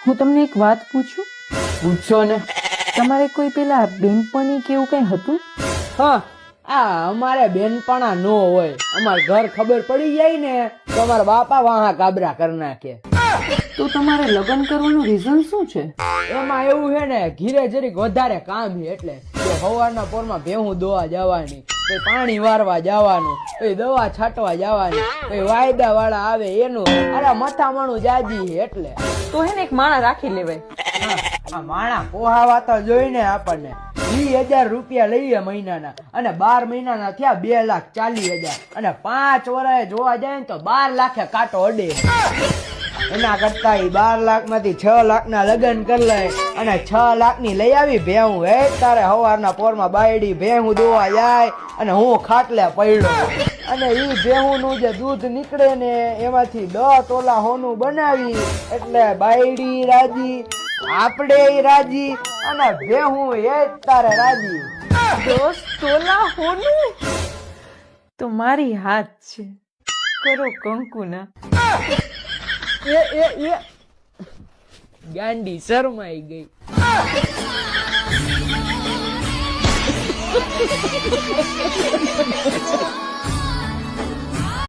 હું તમને એક વાત પૂછું? પૂછો ને. તમારે કોઈ પેલા બેનપણી કે એવું કઈ હતું? હા, આ અમારે બેનપણા નો હોય. અમાર ઘર ખબર પડી જાય ને તો અમારા બાપા વાહા કાબરા કરી નાખે. તો તમારે લગ્ન કરવાનું રીઝન શું છે? એમાં એવું છે ને, ઘીરે જરીક વધારે કામ છે એટલે સવારના પોરમાં ભેહું દોવા જવાની, પછી પાણી વારવા જવાનું, પછી દવા છાંટવા જવાની, પછી વાયદા વાળા આવે એનું, અરે મથામણું જાજી છે એટલે. તો હે ને એક માણા રાખી લેવાય. આ માણા પોહાવા તો જોઈને આપણને 20,000 રૂપિયા લઈએ મહિનાના, અને 12 મહિનાના થયા 2,40,000, અને 5 વર્ષે જોવા જાય ને તો 12 લાખે કાંટો અડે. એના કરતા 12 લાખ માંથી 6 લાખ ના લગ્ન કરી લે અને 6 લાખ ની લઈ આવી ભેહું. હે તારે સવારના પોરમાં બાયડી ભેહું દોવા જાય અને હું ખાટલે પડ્યો, અને ઈ ભેહું નું જે દૂધ નીકળે ને એમાંથી 10 તોલા હોનું બનાવી એટલે બાયડી રાજી, આપણે રાજી, અને ભેહું એ તારે રાજી. 10 તોલા હોનું તો મારી હાથ છે, કરો કંકુના. એ ગાંડી શરમાઈ ગઈ.